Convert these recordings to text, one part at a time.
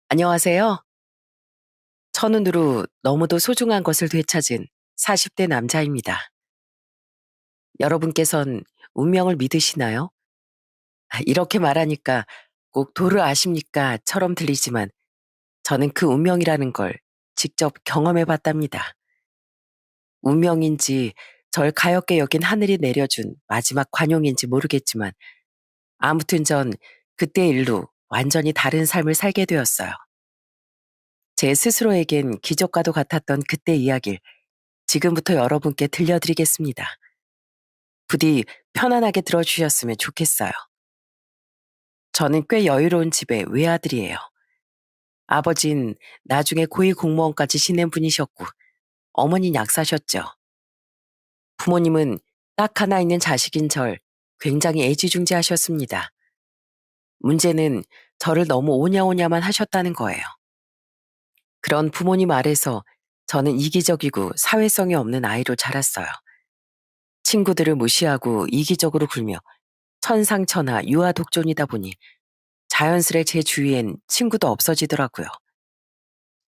안녕하세요. 천운으로 너무도 소중한 것을 되찾은 40대 남자입니다. 여러분께선 운명을 믿으시나요? 이렇게 말하니까 꼭 도를 아십니까? 처럼 들리지만 저는 그 운명이라는 걸 직접 경험해 봤답니다. 운명인지 절 가엾게 여긴 하늘이 내려준 마지막 관용인지 모르겠지만 아무튼 전 그때 일로 완전히 다른 삶을 살게 되었어요. 제 스스로에겐 기적과도 같았던 그때 이야기를 지금부터 여러분께 들려드리겠습니다. 부디 편안하게 들어주셨으면 좋겠어요. 저는 꽤 여유로운 집의 외아들이에요. 아버진 나중에 고위 공무원까지 지낸 분이셨고, 어머니는 약사셨죠. 부모님은 딱 하나 있는 자식인 절 굉장히 애지중지하셨습니다. 문제는 저를 너무 오냐오냐만 하셨다는 거예요. 그런 부모님 아래서 저는 이기적이고 사회성이 없는 아이로 자랐어요. 친구들을 무시하고 이기적으로 굴며 천상천하 유아독존이다 보니 자연스레 제 주위엔 친구도 없어지더라고요.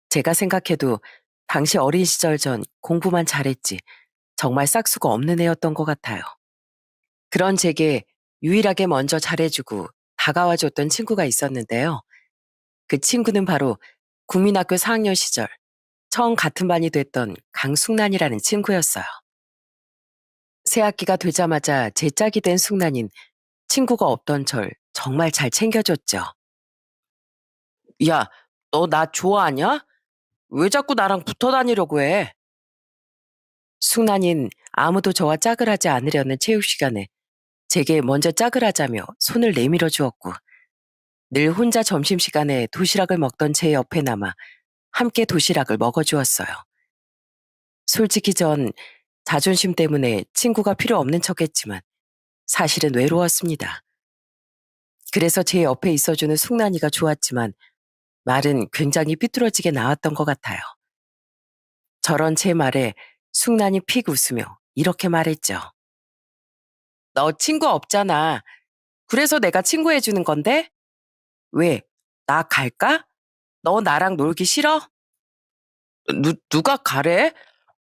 제가 생각해도 당시 어린 시절 전 공부만 잘했지 정말 싹수가 없는 애였던 것 같아요. 그런 제게 유일하게 먼저 잘해주고 다가와줬던 친구가 있었는데요. 그 친구는 바로 국민학교 4학년 시절 처음 같은 반이 됐던 강숙란이라는 친구였어요. 새 학기가 되자마자 제 짝이 된 숙란인 친구가 없던 절 정말 잘 챙겨줬죠. 야, 너 나 좋아하냐? 왜 자꾸 나랑 붙어 다니려고 해? 숙란인 아무도 저와 짝을 하지 않으려는 체육 시간에 제게 먼저 짝을 하자며 손을 내밀어 주었고 늘 혼자 점심시간에 도시락을 먹던 제 옆에 남아 함께 도시락을 먹어주었어요. 솔직히 전 자존심 때문에 친구가 필요 없는 척했지만 사실은 외로웠습니다. 그래서 제 옆에 있어주는 숙란이가 좋았지만 말은 굉장히 삐뚤어지게 나왔던 것 같아요. 저런 제 말에 숙란이 픽 웃으며 이렇게 말했죠. 너 친구 없잖아. 그래서 내가 친구해주는 건데? 왜? 나 갈까? 너 나랑 놀기 싫어? 누가 가래?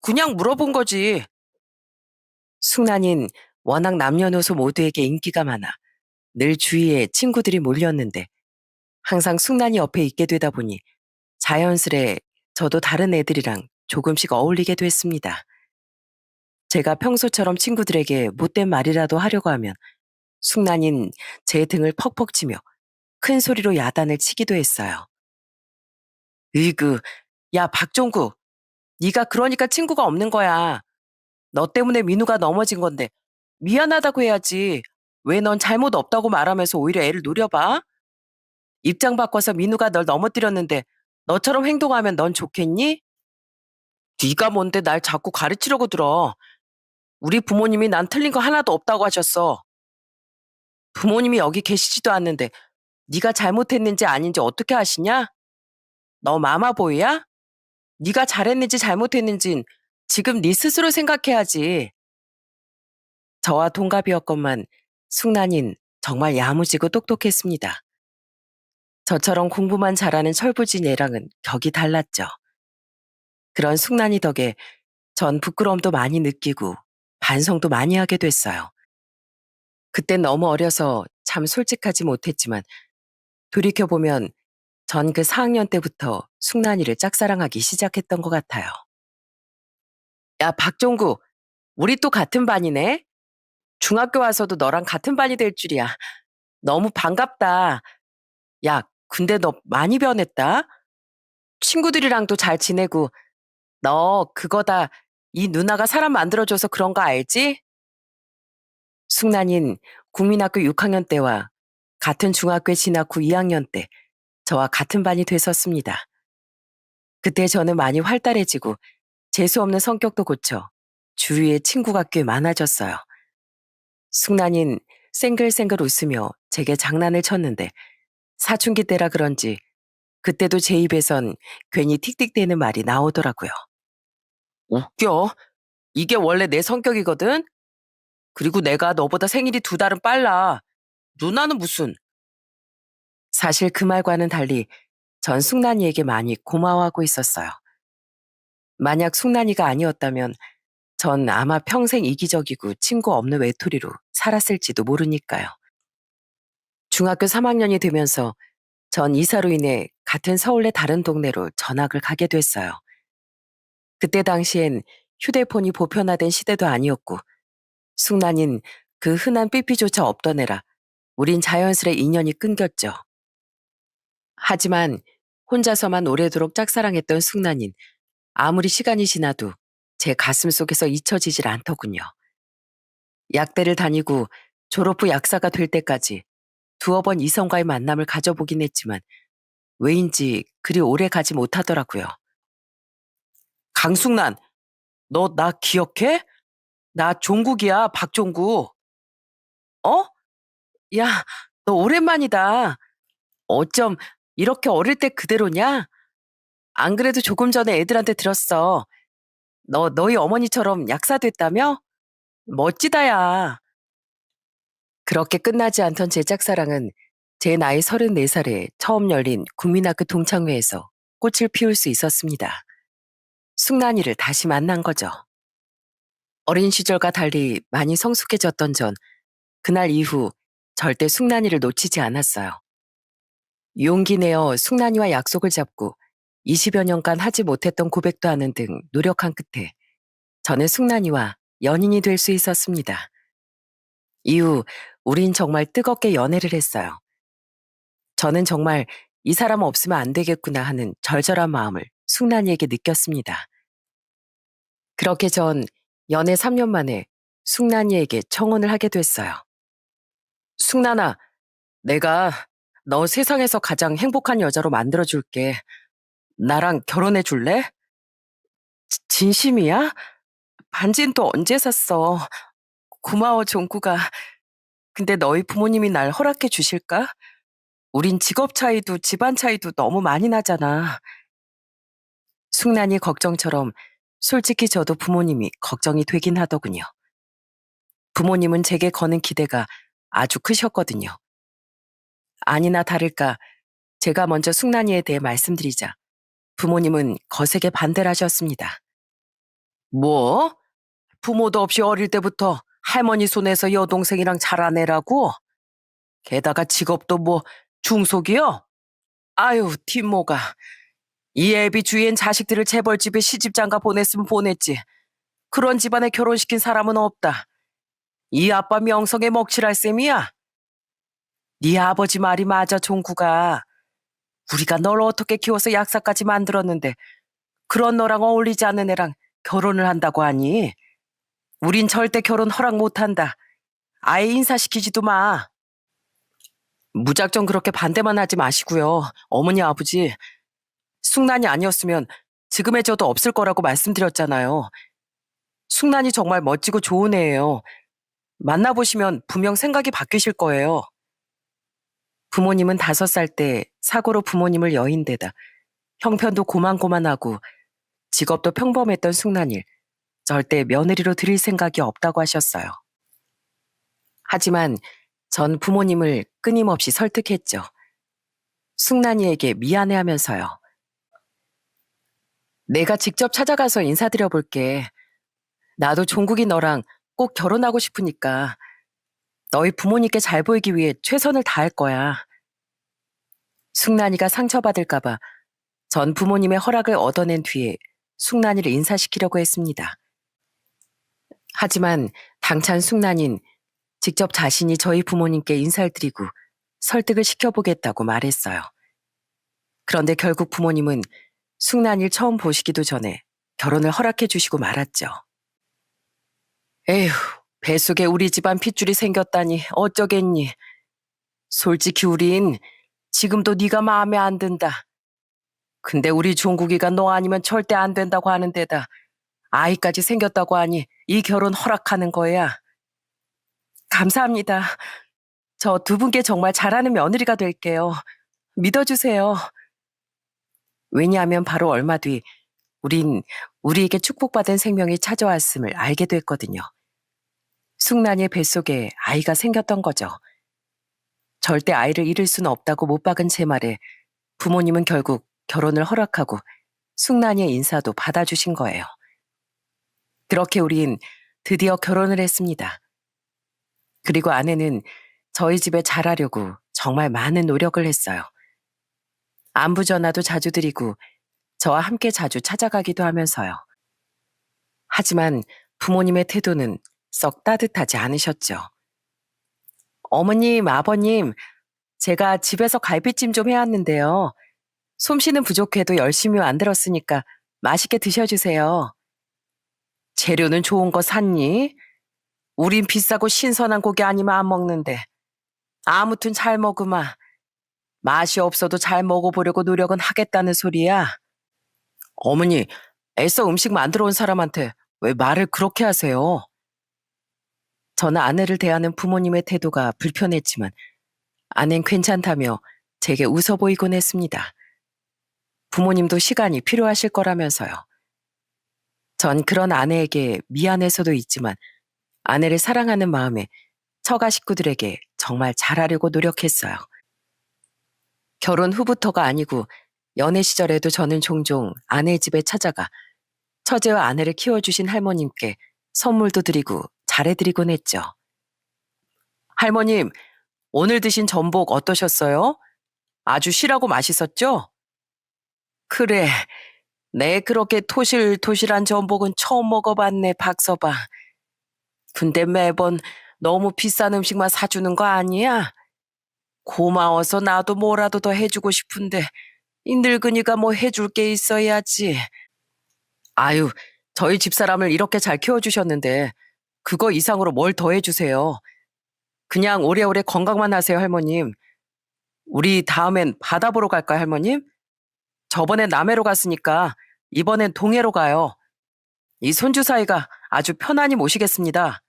그냥 물어본 거지. 숙란인 워낙 남녀노소 모두에게 인기가 많아 늘 주위에 친구들이 몰렸는데 항상 숙란이 옆에 있게 되다 보니 자연스레 저도 다른 애들이랑 조금씩 어울리게 됐습니다. 제가 평소처럼 친구들에게 못된 말이라도 하려고 하면 숙란인 제 등을 퍽퍽 치며 큰 소리로 야단을 치기도 했어요. 으이그, 야 박종구, 네가 그러니까 친구가 없는 거야. 너 때문에 민우가 넘어진 건데 미안하다고 해야지. 왜 넌 잘못 없다고 말하면서 오히려 애를 노려봐? 입장 바꿔서 민우가 널 넘어뜨렸는데 너처럼 행동하면 넌 좋겠니? 네가 뭔데 날 자꾸 가르치려고 들어. 우리 부모님이 난 틀린 거 하나도 없다고 하셨어. 부모님이 여기 계시지도 않는데 네가 잘못했는지 아닌지 어떻게 아시냐? 너 마마보이야? 네가 잘했는지 잘못했는진 지금 네 스스로 생각해야지. 저와 동갑이었건만 숙란인 정말 야무지고 똑똑했습니다. 저처럼 공부만 잘하는 철부지 애랑은 격이 달랐죠. 그런 숙란이 덕에 전 부끄러움도 많이 느끼고 반성도 많이 하게 됐어요. 그땐 너무 어려서 참 솔직하지 못했지만 돌이켜보면 전 그 4학년 때부터 숙란이를 짝사랑하기 시작했던 것 같아요. 야, 박종구, 우리 또 같은 반이네? 중학교 와서도 너랑 같은 반이 될 줄이야. 너무 반갑다. 야, 근데 너 많이 변했다? 친구들이랑도 잘 지내고, 너 그거다. 이 누나가 사람 만들어줘서 그런 거 알지? 숙란인 국민학교 6학년 때와 같은 중학교에 진학 후 2학년 때 저와 같은 반이 됐었습니다. 그때 저는 많이 활달해지고 재수없는 성격도 고쳐 주위에 친구가 꽤 많아졌어요. 숙란인 생글생글 웃으며 제게 장난을 쳤는데 사춘기 때라 그런지 그때도 제 입에선 괜히 틱틱대는 말이 나오더라고요. 웃겨. 이게 원래 내 성격이거든? 그리고 내가 너보다 생일이 2달은 빨라. 누나는 무슨. 사실 그 말과는 달리 전 숙란이에게 많이 고마워하고 있었어요. 만약 숙란이가 아니었다면 전 아마 평생 이기적이고 친구 없는 외톨이로 살았을지도 모르니까요. 중학교 3학년이 되면서 전 이사로 인해 같은 서울의 다른 동네로 전학을 가게 됐어요. 그때 당시엔 휴대폰이 보편화된 시대도 아니었고 숙란인 그 흔한 삐삐조차 없던 애라 우린 자연스레 인연이 끊겼죠. 하지만 혼자서만 오래도록 짝사랑했던 숙란인 아무리 시간이 지나도 제 가슴 속에서 잊혀지질 않더군요. 약대를 다니고 졸업 후 약사가 될 때까지 두어 번 이성과의 만남을 가져보긴 했지만 왜인지 그리 오래 가지 못하더라고요. 강숙란, 너 나 기억해? 나 종국이야, 박종국. 어? 야, 너 오랜만이다. 어쩜 이렇게 어릴 때 그대로냐? 안 그래도 조금 전에 애들한테 들었어. 너희 어머니처럼 약사 됐다며? 멋지다, 야. 그렇게 끝나지 않던 제 짝사랑은 제 나이 34살에 처음 열린 국민학교 동창회에서 꽃을 피울 수 있었습니다. 숙란이를 다시 만난 거죠. 어린 시절과 달리 많이 성숙해졌던 전 그날 이후 절대 숙란이를 놓치지 않았어요. 용기 내어 숙란이와 약속을 잡고 20여 년간 하지 못했던 고백도 하는 등 노력한 끝에 저는 숙란이와 연인이 될 수 있었습니다. 이후 우린 정말 뜨겁게 연애를 했어요. 저는 정말 이 사람 없으면 안 되겠구나 하는 절절한 마음을 숙란이에게 느꼈습니다. 그렇게 전 연애 3년 만에 숙란이에게 청혼을 하게 됐어요. 숙란아, 내가 너 세상에서 가장 행복한 여자로 만들어줄게. 나랑 결혼해 줄래? 진심이야? 반지는 또 언제 샀어? 고마워, 종구가. 근데 너희 부모님이 날 허락해 주실까? 우린 직업 차이도 집안 차이도 너무 많이 나잖아. 숙란이 걱정처럼 솔직히 저도 부모님이 걱정이 되긴 하더군요. 부모님은 제게 거는 기대가 아주 크셨거든요. 아니나 다를까 제가 먼저 숙란이에 대해 말씀드리자 부모님은 거세게 반대를 하셨습니다. 뭐? 부모도 없이 어릴 때부터 할머니 손에서 여동생이랑 자라내라고? 게다가 직업도 뭐 중속이요? 아유, 뒷모가. 이 애비 주위엔 자식들을 재벌집에 시집장가 보냈으면 보냈지. 그런 집안에 결혼시킨 사람은 없다. 이 아빠 명성에 먹칠할 셈이야. 네 아버지 말이 맞아, 종구가. 우리가 널 어떻게 키워서 약사까지 만들었는데 그런 너랑 어울리지 않는 애랑 결혼을 한다고 하니? 우린 절대 결혼 허락 못한다. 아예 인사시키지도 마. 무작정 그렇게 반대만 하지 마시고요. 어머니 아버지. 숙란이 아니었으면 지금의 저도 없을 거라고 말씀드렸잖아요. 숙란이 정말 멋지고 좋은 애예요. 만나보시면 분명 생각이 바뀌실 거예요. 부모님은 5살 때 사고로 부모님을 여인데다 형편도 고만고만하고 직업도 평범했던 숙란이를 절대 며느리로 드릴 생각이 없다고 하셨어요. 하지만 전 부모님을 끊임없이 설득했죠. 숙란이에게 미안해하면서요. 내가 직접 찾아가서 인사드려 볼게. 나도 종국이 너랑 꼭 결혼하고 싶으니까 너희 부모님께 잘 보이기 위해 최선을 다할 거야. 숙란이가 상처받을까봐 전 부모님의 허락을 얻어낸 뒤에 숙란이를 인사시키려고 했습니다. 하지만 당찬 숙란인 직접 자신이 저희 부모님께 인사를 드리고 설득을 시켜보겠다고 말했어요. 그런데 결국 부모님은 숙란이를 처음 보시기도 전에 결혼을 허락해 주시고 말았죠. 에휴, 뱃속에 우리 집안 핏줄이 생겼다니 어쩌겠니. 솔직히 우린 지금도 네가 마음에 안 든다. 근데 우리 종국이가 너 아니면 절대 안 된다고 하는 데다 아이까지 생겼다고 하니 이 결혼 허락하는 거야. 감사합니다. 저 두 분께 정말 잘하는 며느리가 될게요. 믿어주세요. 왜냐하면 바로 얼마 뒤 우린 우리에게 축복받은 생명이 찾아왔음을 알게 됐거든요. 숙란이의 뱃속에 아이가 생겼던 거죠. 절대 아이를 잃을 수는 없다고 못 박은 제 말에 부모님은 결국 결혼을 허락하고 숙난이의 인사도 받아주신 거예요. 그렇게 우린 드디어 결혼을 했습니다. 그리고 아내는 저희 집에 잘하려고 정말 많은 노력을 했어요. 안부 전화도 자주 드리고 저와 함께 자주 찾아가기도 하면서요. 하지만 부모님의 태도는 썩 따뜻하지 않으셨죠. 어머님, 아버님, 제가 집에서 갈비찜 좀 해왔는데요. 솜씨는 부족해도 열심히 만들었으니까 맛있게 드셔주세요. 재료는 좋은 거 샀니? 우린 비싸고 신선한 고기 아니면 안 먹는데. 아무튼 잘 먹으마. 맛이 없어도 잘 먹어보려고 노력은 하겠다는 소리야. 어머니, 애써 음식 만들어 온 사람한테 왜 말을 그렇게 하세요? 저는 아내를 대하는 부모님의 태도가 불편했지만 아낸 괜찮다며 제게 웃어 보이곤 했습니다. 부모님도 시간이 필요하실 거라면서요. 전 그런 아내에게 미안해서도 있지만 아내를 사랑하는 마음에 처가 식구들에게 정말 잘하려고 노력했어요. 결혼 후부터가 아니고 연애 시절에도 저는 종종 아내 집에 찾아가 처제와 아내를 키워주신 할머님께 선물도 드리고 잘해드리곤 했죠. 할머님, 오늘 드신 전복 어떠셨어요? 아주 실하고 맛있었죠? 그래, 내 그렇게 토실토실한 전복은 처음 먹어봤네, 박서방. 근데 매번 너무 비싼 음식만 사주는 거 아니야? 고마워서 나도 뭐라도 더 해주고 싶은데 이 늙은이가 뭐 해줄 게 있어야지. 아유, 저희 집사람을 이렇게 잘 키워주셨는데 그거 이상으로 뭘 더 해주세요. 그냥 오래오래 건강만 하세요, 할머님. 우리 다음엔 바다 보러 갈까요, 할머님? 저번엔 남해로 갔으니까 이번엔 동해로 가요. 이 손주 사이가 아주 편안히 모시겠습니다.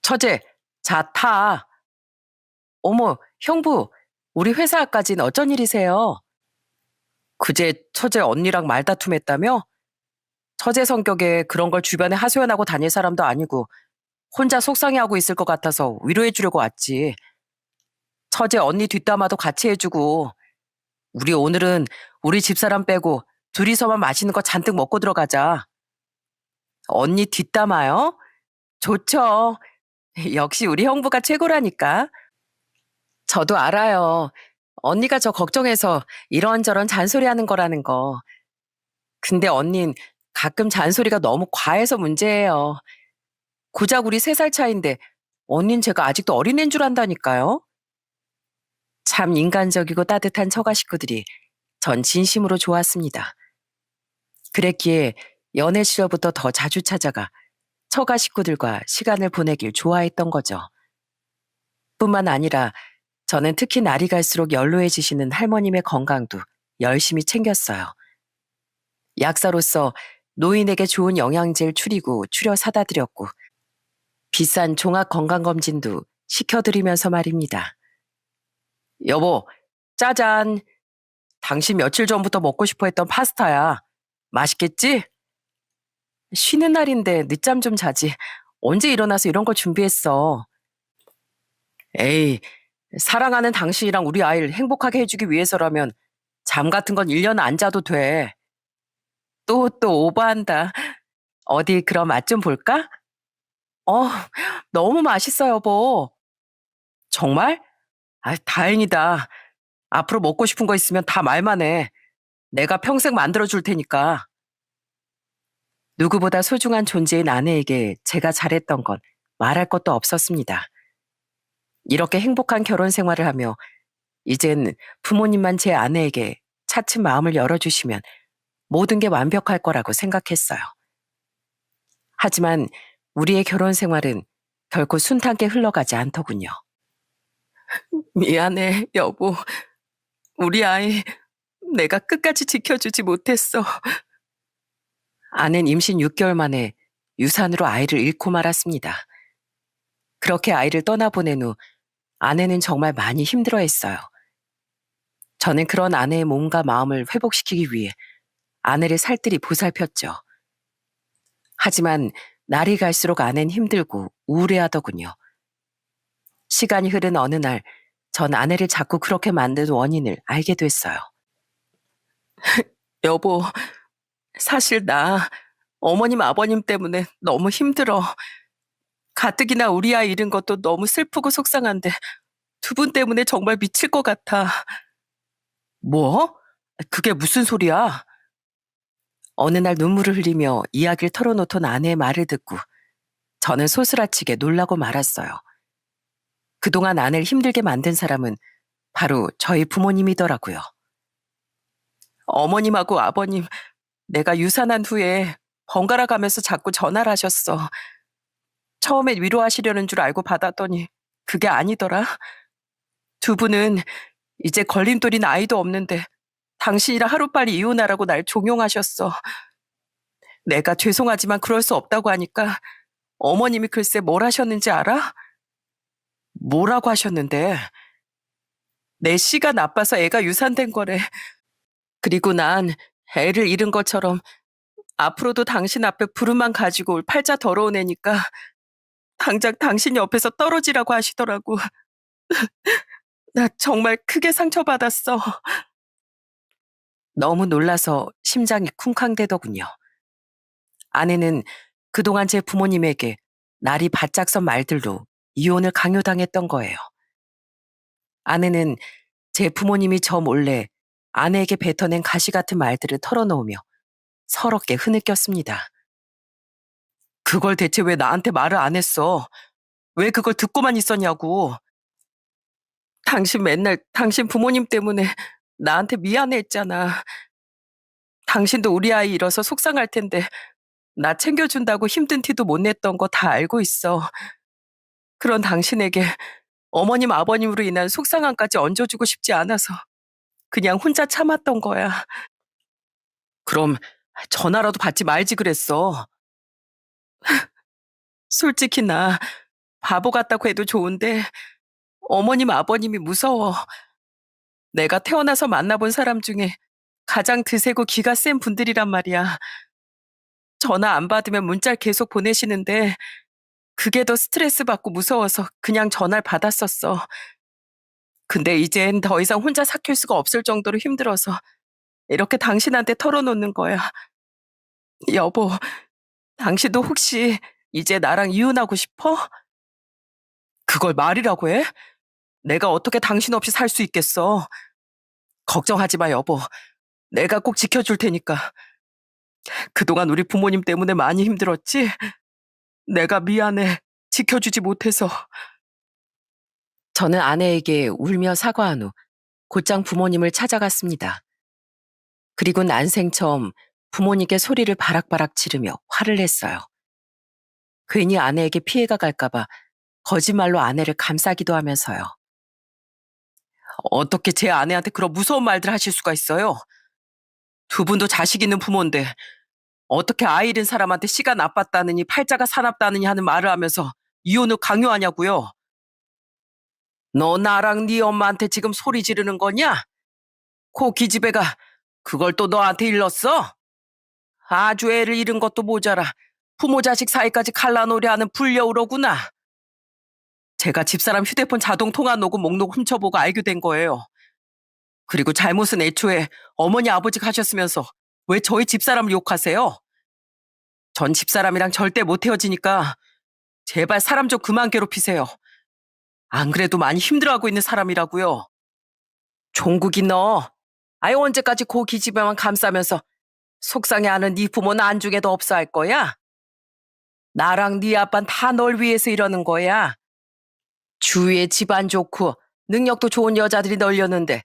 처제, 자, 타. 어머, 형부, 우리 회사까진 어쩐 일이세요? 그제 처제 언니랑 말다툼했다며? 처제 성격에 그런 걸 주변에 하소연하고 다닐 사람도 아니고 혼자 속상해하고 있을 것 같아서 위로해 주려고 왔지. 처제 언니 뒷담화도 같이 해주고 우리 오늘은 우리 집사람 빼고 둘이서만 맛있는 거 잔뜩 먹고 들어가자. 언니 뒷담화요? 좋죠. 역시 우리 형부가 최고라니까. 저도 알아요. 언니가 저 걱정해서 이런저런 잔소리하는 거라는 거. 근데 언닌 가끔 잔소리가 너무 과해서 문제예요. 고작 우리 3살 차인데 언닌 제가 아직도 어린애인 줄 안다니까요. 참 인간적이고 따뜻한 처가 식구들이 전 진심으로 좋았습니다. 그랬기에 연애 시절부터 더 자주 찾아가 처가 식구들과 시간을 보내길 좋아했던 거죠. 뿐만 아니라 저는 특히 날이 갈수록 연로해지시는 할머님의 건강도 열심히 챙겼어요. 약사로서 노인에게 좋은 영양제를 추려 사다 드렸고 비싼 종합 건강검진도 시켜드리면서 말입니다. 여보, 짜잔. 당신 며칠 전부터 먹고 싶어 했던 파스타야. 맛있겠지? 쉬는 날인데 늦잠 좀 자지. 언제 일어나서 이런 걸 준비했어. 에이, 사랑하는 당신이랑 우리 아이를 행복하게 해주기 위해서라면 잠 같은 건 1년 안 자도 돼. 또 오버한다. 어디 그럼 맛 좀 볼까? 어, 너무 맛있어, 여보. 정말? 아, 다행이다. 앞으로 먹고 싶은 거 있으면 다 말만 해. 내가 평생 만들어줄 테니까. 누구보다 소중한 존재인 아내에게 제가 잘했던 건 말할 것도 없었습니다. 이렇게 행복한 결혼 생활을 하며 이젠 부모님만 제 아내에게 차츰 마음을 열어주시면 모든 게 완벽할 거라고 생각했어요. 하지만 우리의 결혼 생활은 결코 순탄하게 흘러가지 않더군요. 미안해, 여보. 우리 아이 내가 끝까지 지켜주지 못했어. 아내는 임신 6개월 만에 유산으로 아이를 잃고 말았습니다. 그렇게 아이를 떠나보낸 후 아내는 정말 많이 힘들어했어요. 저는 그런 아내의 몸과 마음을 회복시키기 위해 아내를 살뜰히 보살폈죠. 하지만 날이 갈수록 아내는 힘들고 우울해하더군요. 시간이 흐른 어느 날 전 아내를 자꾸 그렇게 만든 원인을 알게 됐어요. 여보, 사실 나 어머님, 아버님 때문에 너무 힘들어. 가뜩이나 우리 아이 잃은 것도 너무 슬프고 속상한데 두 분 때문에 정말 미칠 것 같아. 뭐? 그게 무슨 소리야? 어느 날 눈물을 흘리며 이야기를 털어놓던 아내의 말을 듣고 저는 소스라치게 놀라고 말았어요. 그동안 아내를 힘들게 만든 사람은 바로 저희 부모님이더라고요. 어머님하고 아버님, 내가 유산한 후에 번갈아 가면서 자꾸 전화를 하셨어. 처음에 위로하시려는 줄 알고 받았더니 그게 아니더라. 두 분은 이제 걸림돌인 아이도 없는데 당신이랑 하루빨리 이혼하라고 날 종용하셨어. 내가 죄송하지만 그럴 수 없다고 하니까 어머님이 글쎄 뭘 하셨는지 알아? 뭐라고 하셨는데? 내 씨가 나빠서 애가 유산된 거래. 그리고 난 애를 잃은 것처럼 앞으로도 당신 앞에 부름만 가지고 올 팔자 더러운 애니까 당장 당신 옆에서 떨어지라고 하시더라고. 나 정말 크게 상처받았어. 너무 놀라서 심장이 쿵쾅대더군요. 아내는 그동안 제 부모님에게 날이 바짝 선 말들로 이혼을 강요당했던 거예요. 아내는 제 부모님이 저 몰래 아내에게 뱉어낸 가시 같은 말들을 털어놓으며 서럽게 흐느꼈습니다. 그걸 대체 왜 나한테 말을 안 했어? 왜 그걸 듣고만 있었냐고. 당신 맨날 당신 부모님 때문에 나한테 미안해 했잖아. 당신도 우리 아이 잃어서 속상할 텐데 나 챙겨준다고 힘든 티도 못 냈던 거 다 알고 있어. 그런 당신에게 어머님 아버님으로 인한 속상함까지 얹어주고 싶지 않아서 그냥 혼자 참았던 거야. 그럼 전화라도 받지 말지 그랬어. 솔직히 나 바보 같다고 해도 좋은데 어머님 아버님이 무서워. 내가 태어나서 만나본 사람 중에 가장 드세고 기가 센 분들이란 말이야. 전화 안 받으면 문자를 계속 보내시는데 그게 더 스트레스 받고 무서워서 그냥 전화를 받았었어. 근데 이젠 더 이상 혼자 삭힐 수가 없을 정도로 힘들어서 이렇게 당신한테 털어놓는 거야. 여보, 당신도 혹시 이제 나랑 이혼하고 싶어? 그걸 말이라고 해? 내가 어떻게 당신 없이 살 수 있겠어? 걱정하지 마, 여보. 내가 꼭 지켜줄 테니까. 그동안 우리 부모님 때문에 많이 힘들었지? 내가 미안해. 지켜주지 못해서. 저는 아내에게 울며 사과한 후 곧장 부모님을 찾아갔습니다. 그리고 난생 처음 부모님께 소리를 바락바락 지르며 화를 냈어요. 괜히 아내에게 피해가 갈까봐 거짓말로 아내를 감싸기도 하면서요. 어떻게 제 아내한테 그런 무서운 말들 하실 수가 있어요? 두 분도 자식 있는 부모인데 어떻게 아이 잃은 사람한테 씨가 나빴다느니 팔자가 사납다느니 하는 말을 하면서 이혼을 강요하냐고요? 너 나랑 네 엄마한테 지금 소리 지르는 거냐? 코 기집애가 그걸 또 너한테 일렀어? 아주 애를 잃은 것도 모자라 부모 자식 사이까지 갈라놓으려 하는 불려우로구나. 제가 집사람 휴대폰 자동 통화 녹음 목록 훔쳐보고 알게 된 거예요. 그리고 잘못은 애초에 어머니 아버지가 하셨으면서 왜 저희 집사람을 욕하세요? 전 집사람이랑 절대 못 헤어지니까 제발 사람 좀 그만 괴롭히세요. 안 그래도 많이 힘들어하고 있는 사람이라고요. 종국이 너. 아유 언제까지 그 기집애만 감싸면서 속상해하는 네 부모는 안중에도 없어 할 거야? 나랑 네 아빠는 다 널 위해서 이러는 거야. 주위에 집안 좋고 능력도 좋은 여자들이 널렸는데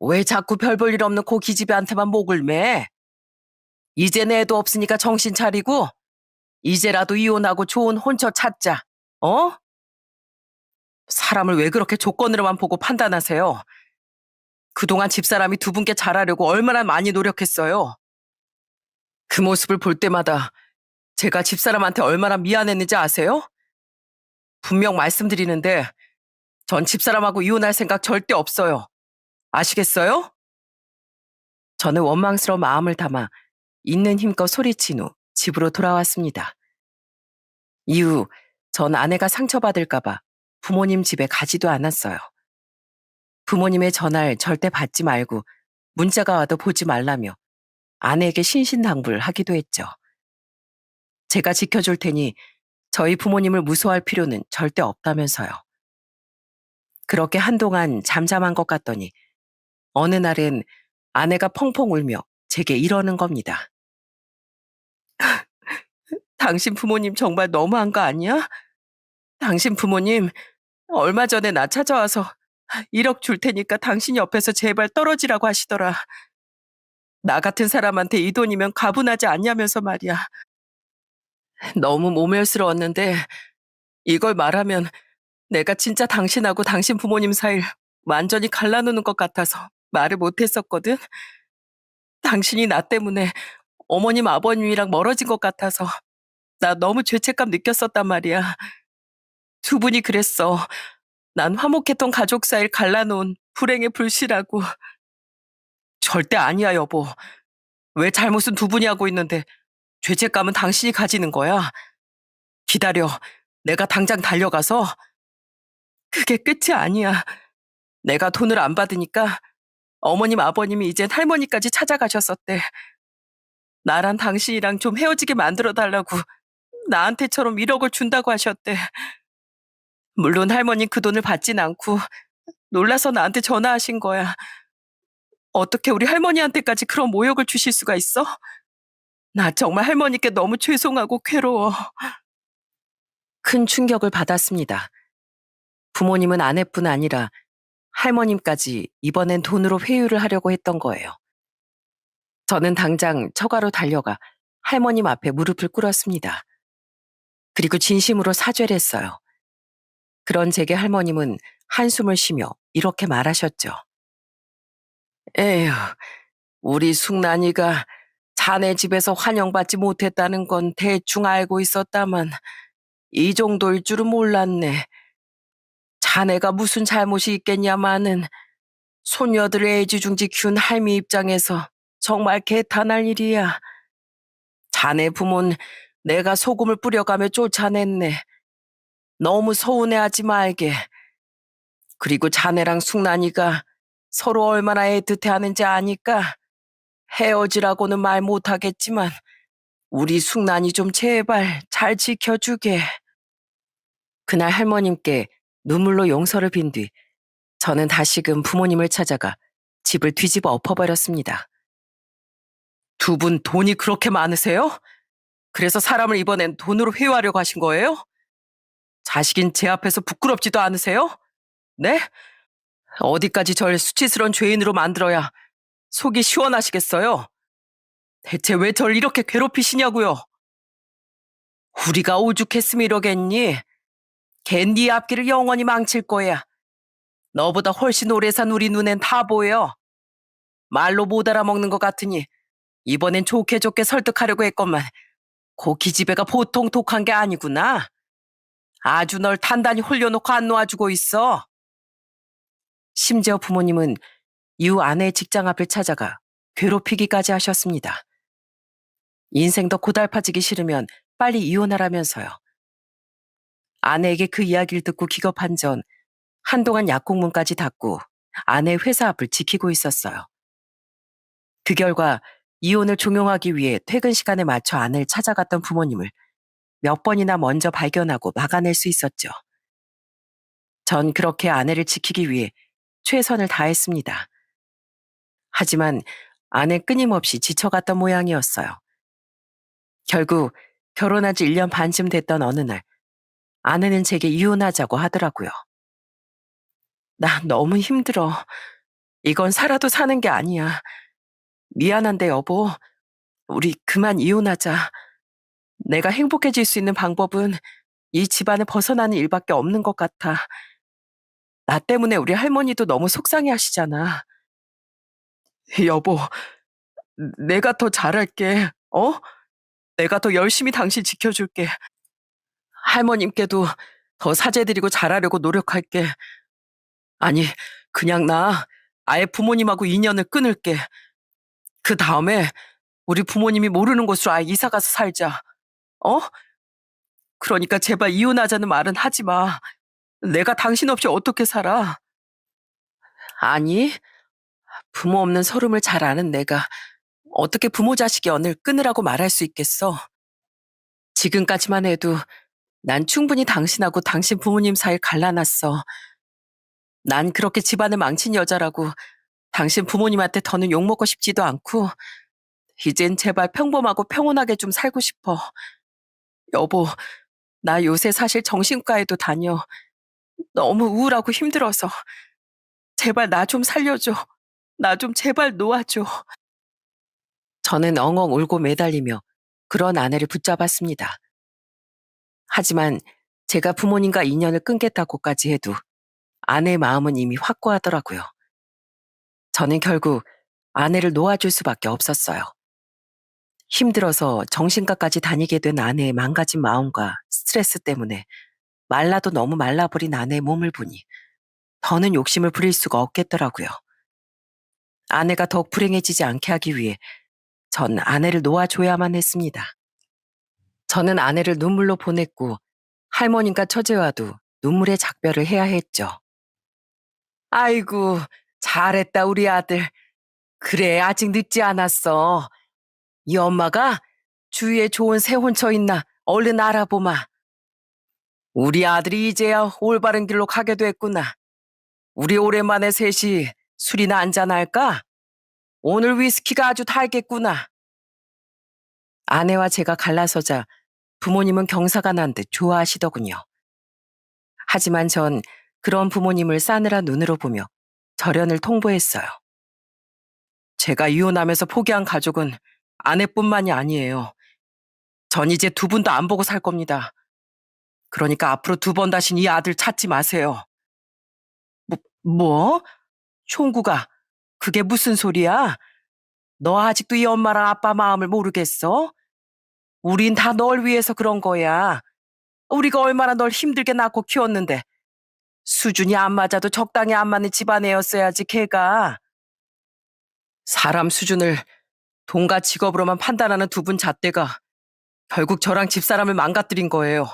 왜 자꾸 별 볼 일 없는 그 기집애한테만 목을 매? 이제 애도 없으니까 정신 차리고 이제라도 이혼하고 좋은 혼처 찾자. 어? 사람을 왜 그렇게 조건으로만 보고 판단하세요? 그동안 집사람이 두 분께 잘하려고 얼마나 많이 노력했어요. 그 모습을 볼 때마다 제가 집사람한테 얼마나 미안했는지 아세요? 분명 말씀드리는데 전 집사람하고 이혼할 생각 절대 없어요. 아시겠어요? 저는 원망스러운 마음을 담아 있는 힘껏 소리친 후 집으로 돌아왔습니다. 이후 전 아내가 상처받을까봐 부모님 집에 가지도 않았어요. 부모님의 전화를 절대 받지 말고 문자가 와도 보지 말라며 아내에게 신신당부하기도 했죠. 제가 지켜줄 테니 저희 부모님을 무서워할 필요는 절대 없다면서요. 그렇게 한동안 잠잠한 것 같더니 어느 날은 아내가 펑펑 울며 제게 이러는 겁니다. 당신 부모님 정말 너무한 거 아니야? 당신 부모님 얼마 전에 나 찾아와서 1억 줄 테니까 당신 옆에서 제발 떨어지라고 하시더라. 나 같은 사람한테 이 돈이면 가분하지 않냐면서 말이야. 너무 모멸스러웠는데 이걸 말하면 내가 진짜 당신하고 당신 부모님 사이를 완전히 갈라놓는 것 같아서 말을 못했었거든. 당신이 나 때문에 어머님 아버님이랑 멀어진 것 같아서 나 너무 죄책감 느꼈었단 말이야. 두 분이 그랬어. 난 화목했던 가족 사이를 갈라놓은 불행의 불씨라고. 절대 아니야, 여보. 왜 잘못은 두 분이 하고 있는데 죄책감은 당신이 가지는 거야. 기다려. 내가 당장 달려가서. 그게 끝이 아니야. 내가 돈을 안 받으니까 어머님 아버님이 이젠 할머니까지 찾아가셨었대. 나랑 당신이랑 좀 헤어지게 만들어달라고 나한테처럼 1억을 준다고 하셨대. 물론 할머니 그 돈을 받진 않고 놀라서 나한테 전화하신 거야. 어떻게 우리 할머니한테까지 그런 모욕을 주실 수가 있어? 나 정말 할머니께 너무 죄송하고 괴로워. 큰 충격을 받았습니다. 부모님은 아내뿐 아니라 할머님까지 이번엔 돈으로 회유를 하려고 했던 거예요. 저는 당장 처가로 달려가 할머님 앞에 무릎을 꿇었습니다. 그리고 진심으로 사죄를 했어요. 그런 제게 할머님은 한숨을 쉬며 이렇게 말하셨죠. 에휴, 우리 숙난이가 자네 집에서 환영받지 못했다는 건 대충 알고 있었다만 이 정도일 줄은 몰랐네. 자네가 무슨 잘못이 있겠냐마는 손녀들을 애지중지 키운 할미 입장에서 정말 개탄할 일이야. 자네 부모는 내가 소금을 뿌려가며 쫓아냈네. 너무 서운해하지 말게. 그리고 자네랑 숙난이가 서로 얼마나 애틋해하는지 아니까 헤어지라고는 말 못하겠지만 우리 숙난이 좀 제발 잘 지켜주게. 그날 할머님께 눈물로 용서를 빈 뒤 저는 다시금 부모님을 찾아가 집을 뒤집어 엎어버렸습니다. 두 분 돈이 그렇게 많으세요? 그래서 사람을 이번엔 돈으로 회유하려고 하신 거예요? 자식인 제 앞에서 부끄럽지도 않으세요? 네? 어디까지 절 수치스러운 죄인으로 만들어야 속이 시원하시겠어요? 대체 왜 절 이렇게 괴롭히시냐고요? 우리가 오죽했으면 이러겠니? 걔 네 앞길을 영원히 망칠 거야. 너보다 훨씬 오래 산 우리 눈엔 다 보여. 말로 못 알아먹는 것 같으니 이번엔 좋게 좋게 설득하려고 했건만 고 기집애가 보통 독한 게 아니구나. 아주 널 단단히 홀려놓고 안 놓아주고 있어. 심지어 부모님은 이후 아내의 직장 앞을 찾아가 괴롭히기까지 하셨습니다. 인생 더 고달파지기 싫으면 빨리 이혼하라면서요. 아내에게 그 이야기를 듣고 기겁한 전 한동안 약국문까지 닫고 아내 회사 앞을 지키고 있었어요. 그 결과 이혼을 종용하기 위해 퇴근 시간에 맞춰 아내를 찾아갔던 부모님을 몇 번이나 먼저 발견하고 막아낼 수 있었죠. 전 그렇게 아내를 지키기 위해 최선을 다했습니다. 하지만 아내 끊임없이 지쳐갔던 모양이었어요. 결국 결혼한 지 1년 반쯤 됐던 어느 날 아내는 제게 이혼하자고 하더라고요. 나 너무 힘들어. 이건 살아도 사는 게 아니야. 미안한데 여보, 우리 그만 이혼하자. 내가 행복해질 수 있는 방법은 이 집안을 벗어나는 일밖에 없는 것 같아. 나 때문에 우리 할머니도 너무 속상해 하시잖아. 여보, 내가 더 잘할게. 어? 내가 더 열심히 당신 지켜줄게. 할머님께도 더 사죄드리고 잘하려고 노력할게. 아니, 그냥 나 아예 부모님하고 인연을 끊을게. 그 다음에 우리 부모님이 모르는 곳으로 아예 이사 가서 살자. 어? 그러니까 제발 이혼하자는 말은 하지 마. 내가 당신 없이 어떻게 살아? 아니, 부모 없는 서름을 잘 아는 내가 어떻게 부모 자식의 연을 끊으라고 말할 수 있겠어? 지금까지만 해도 난 충분히 당신하고 당신 부모님 사이를 갈라놨어. 난 그렇게 집안을 망친 여자라고 당신 부모님한테 더는 욕먹고 싶지도 않고, 이젠 제발 평범하고 평온하게 좀 살고 싶어. 여보, 나 요새 사실 정신과에도 다녀. 너무 우울하고 힘들어서. 제발 나 좀 살려줘. 나 좀 제발 놓아줘. 저는 엉엉 울고 매달리며 그런 아내를 붙잡았습니다. 하지만 제가 부모님과 인연을 끊겠다고까지 해도 아내의 마음은 이미 확고하더라고요. 저는 결국 아내를 놓아줄 수밖에 없었어요. 힘들어서 정신과까지 다니게 된 아내의 망가진 마음과 스트레스 때문에 말라도 너무 말라버린 아내의 몸을 보니 더는 욕심을 부릴 수가 없겠더라고요. 아내가 더욱 불행해지지 않게 하기 위해 전 아내를 놓아줘야만 했습니다. 저는 아내를 눈물로 보냈고 할머니과 처제와도 눈물의 작별을 해야 했죠. 아이고, 잘했다 우리 아들. 그래, 아직 늦지 않았어. 이 엄마가 주위에 좋은 새 혼처 있나 얼른 알아보마. 우리 아들이 이제야 올바른 길로 가게 됐구나. 우리 오랜만에 셋이 술이나 한잔할까? 오늘 위스키가 아주 달겠구나. 아내와 제가 갈라서자 부모님은 경사가 난 듯 좋아하시더군요. 하지만 전 그런 부모님을 싸늘한 눈으로 보며 절연을 통보했어요. 제가 이혼하면서 포기한 가족은 아내뿐만이 아니에요. 전 이제 두 분도 안 보고 살 겁니다. 그러니까 앞으로 두 번 다신 이 아들 찾지 마세요. 뭐? 총구가 그게 무슨 소리야? 너 아직도 이 엄마랑 아빠 마음을 모르겠어? 우린 다 널 위해서 그런 거야. 우리가 얼마나 널 힘들게 낳고 키웠는데 수준이 안 맞아도 적당히 안 맞는 집안애였어야지 걔가. 사람 수준을 돈과 직업으로만 판단하는 두 분 잣대가 결국 저랑 집사람을 망가뜨린 거예요.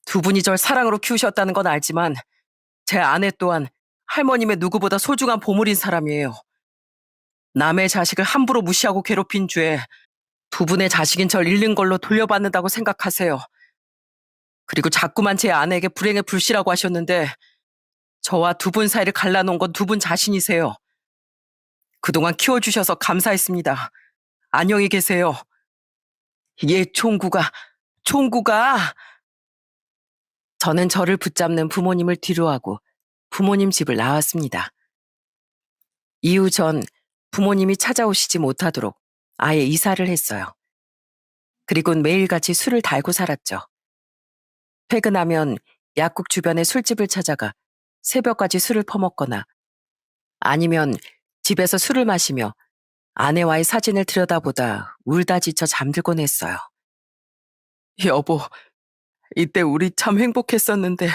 두 분이 절 사랑으로 키우셨다는 건 알지만 제 아내 또한 할머님의 누구보다 소중한 보물인 사람이에요. 남의 자식을 함부로 무시하고 괴롭힌 죄, 두 분의 자식인 절 잃는 걸로 돌려받는다고 생각하세요. 그리고 자꾸만 제 아내에게 불행의 불씨라고 하셨는데 저와 두 분 사이를 갈라놓은 건 두 분 자신이세요. 그동안 키워주셔서 감사했습니다. 안녕히 계세요. 예, 총구가. 저는 저를 붙잡는 부모님을 뒤로하고 부모님 집을 나왔습니다. 이후 전 부모님이 찾아오시지 못하도록 아예 이사를 했어요. 그리곤 매일같이 술을 달고 살았죠. 퇴근하면 약국 주변의 술집을 찾아가 새벽까지 술을 퍼먹거나 아니면 집에서 술을 마시며 아내와의 사진을 들여다보다 울다 지쳐 잠들곤 했어요. 여보, 이때 우리 참 행복했었는데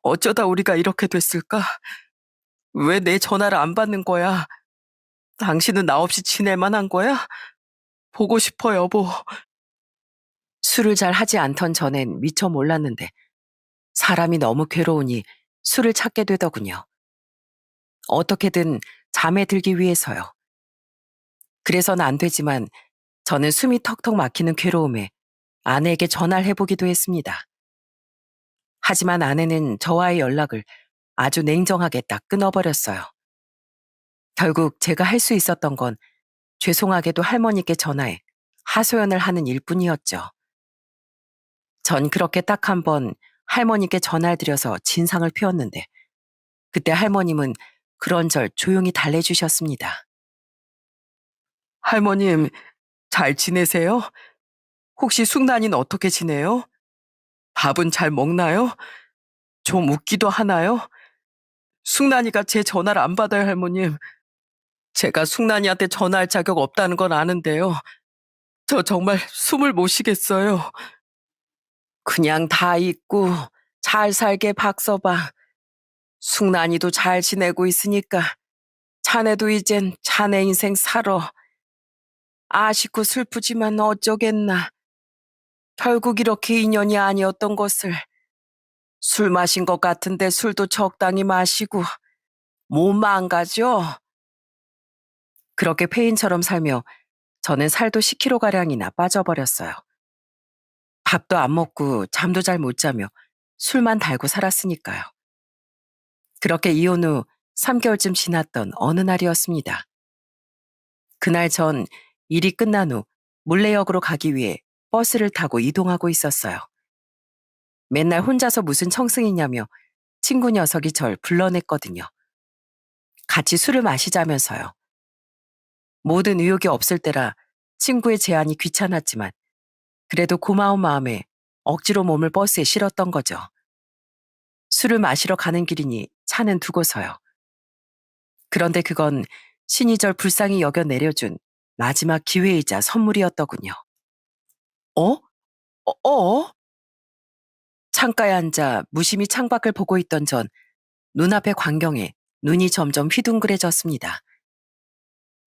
어쩌다 우리가 이렇게 됐을까? 왜 내 전화를 안 받는 거야? 당신은 나 없이 지낼 만한 거야? 보고 싶어, 여보. 술을 잘 하지 않던 전엔 미처 몰랐는데 사람이 너무 괴로우니 술을 찾게 되더군요. 어떻게든 잠에 들기 위해서요. 그래서는 안 되지만 저는 숨이 턱턱 막히는 괴로움에 아내에게 전화를 해보기도 했습니다. 하지만 아내는 저와의 연락을 아주 냉정하게 딱 끊어버렸어요. 결국 제가 할 수 있었던 건 죄송하게도 할머니께 전화해 하소연을 하는 일뿐이었죠. 전 그렇게 딱 한 번 할머니께 전화를 드려서 진상을 피웠는데 그때 할머님은 그런절 조용히 달래주셨습니다. 할머님, 잘 지내세요? 혹시 숙난이는 어떻게 지내요? 밥은 잘 먹나요? 좀 웃기도 하나요? 숙난이가 제 전화를 안 받아요, 할머님. 제가 숙난이한테 전화할 자격 없다는 건 아는데요. 저 정말 숨을 못 쉬겠어요. 그냥 다 잊고 잘 살게 박서봐. 숙난이도 잘 지내고 있으니까 자네도 이젠 자네 인생 살아. 아쉽고 슬프지만 어쩌겠나. 결국 이렇게 인연이 아니었던 것을. 술 마신 것 같은데 술도 적당히 마시고 못 망가져. 그렇게 폐인처럼 살며 저는 살도 10kg가량이나 빠져버렸어요. 밥도 안 먹고 잠도 잘 못 자며 술만 달고 살았으니까요. 그렇게 이혼 후 3개월쯤 지났던 어느 날이었습니다. 그날 전 일이 끝난 후 물레역으로 가기 위해 버스를 타고 이동하고 있었어요. 맨날 혼자서 무슨 청승이냐며 친구 녀석이 절 불러냈거든요. 같이 술을 마시자면서요. 모든 의욕이 없을 때라 친구의 제안이 귀찮았지만 그래도 고마운 마음에 억지로 몸을 버스에 실었던 거죠. 술을 마시러 가는 길이니 차는 두고서요. 그런데 그건 신이 절 불쌍히 여겨 내려준 마지막 기회이자 선물이었더군요. 어? 어? 창가에 앉아 무심히 창밖을 보고 있던 전 눈앞의 광경에 눈이 점점 휘둥그레졌습니다.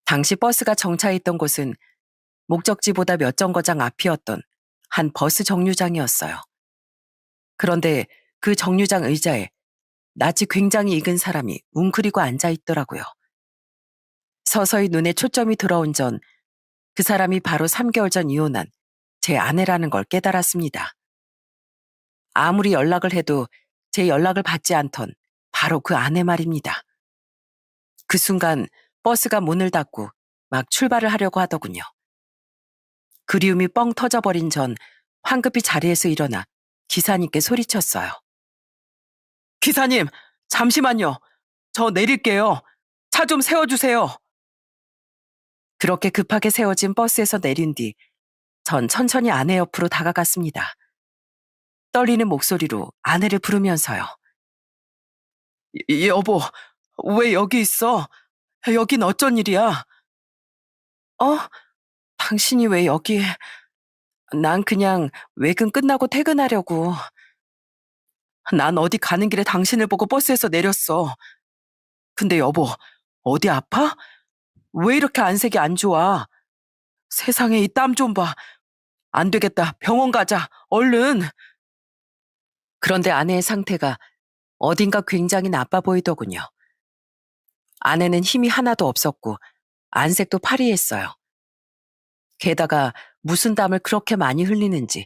당시 버스가 정차해 있던 곳은 목적지보다 몇 정거장 앞이었던 한 버스 정류장이었어요. 그런데 그 정류장 의자에 낯이 굉장히 익은 사람이 웅크리고 앉아 있더라고요. 서서히 눈에 초점이 들어온 전 그 사람이 바로 3개월 전 이혼한 제 아내라는 걸 깨달았습니다. 아무리 연락을 해도 제 연락을 받지 않던 바로 그 아내 말입니다. 그 순간 버스가 문을 닫고 막 출발을 하려고 하더군요. 그리움이 뻥 터져버린 전 황급히 자리에서 일어나 기사님께 소리쳤어요. 기사님, 잠시만요. 저 내릴게요. 차 좀 세워주세요. 그렇게 급하게 세워진 버스에서 내린 뒤 전 천천히 아내 옆으로 다가갔습니다. 떨리는 목소리로 아내를 부르면서요. 여보, 왜 여기 있어? 여긴 어쩐 일이야? 어? 당신이 왜 여기에? 난 그냥 외근 끝나고 퇴근하려고. 난 어디 가는 길에 당신을 보고 버스에서 내렸어. 근데 여보, 어디 아파? 왜 이렇게 안색이 안 좋아? 세상에 이 땀 좀 봐. 안 되겠다. 병원 가자. 얼른. 그런데 아내의 상태가 어딘가 굉장히 나빠 보이더군요. 아내는 힘이 하나도 없었고 안색도 파리했어요. 게다가 무슨 땀을 그렇게 많이 흘리는지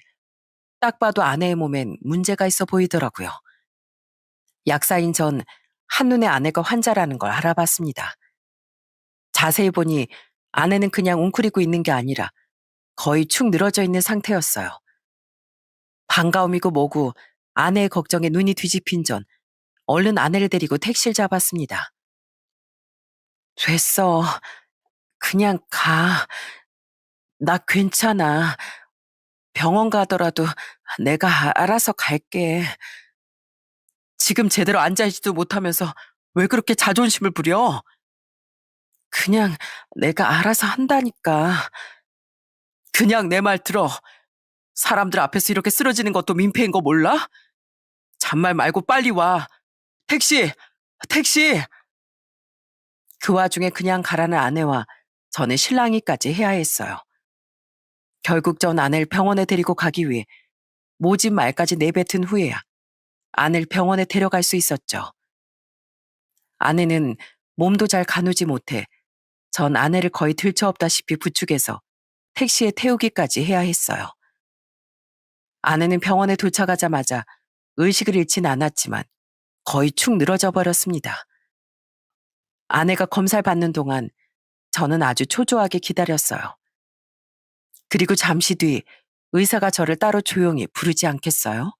딱 봐도 아내의 몸엔 문제가 있어 보이더라고요. 약사인 전 한눈에 아내가 환자라는 걸 알아봤습니다. 자세히 보니 아내는 그냥 웅크리고 있는 게 아니라 거의 축 늘어져 있는 상태였어요. 반가움이고 뭐고 아내의 걱정에 눈이 뒤집힌 전 얼른 아내를 데리고 택시를 잡았습니다. 됐어. 그냥 가. 나 괜찮아. 병원 가더라도 내가 알아서 갈게. 지금 제대로 앉아있지도 못하면서 왜 그렇게 자존심을 부려? 그냥 내가 알아서 한다니까. 그냥 내 말 들어. 사람들 앞에서 이렇게 쓰러지는 것도 민폐인 거 몰라? 잔말 말고 빨리 와. 택시! 택시! 그 와중에 그냥 가라는 아내와 저는 실랑이까지 해야 했어요. 결국 전 아내를 병원에 데리고 가기 위해 모진 말까지 내뱉은 후에야 아내를 병원에 데려갈 수 있었죠. 아내는 몸도 잘 가누지 못해 전 아내를 거의 들쳐업다시피 부축해서 택시에 태우기까지 해야 했어요. 아내는 병원에 도착하자마자 의식을 잃진 않았지만 거의 축 늘어져 버렸습니다. 아내가 검사를 받는 동안 저는 아주 초조하게 기다렸어요. 그리고 잠시 뒤 의사가 저를 따로 조용히 부르지 않겠어요?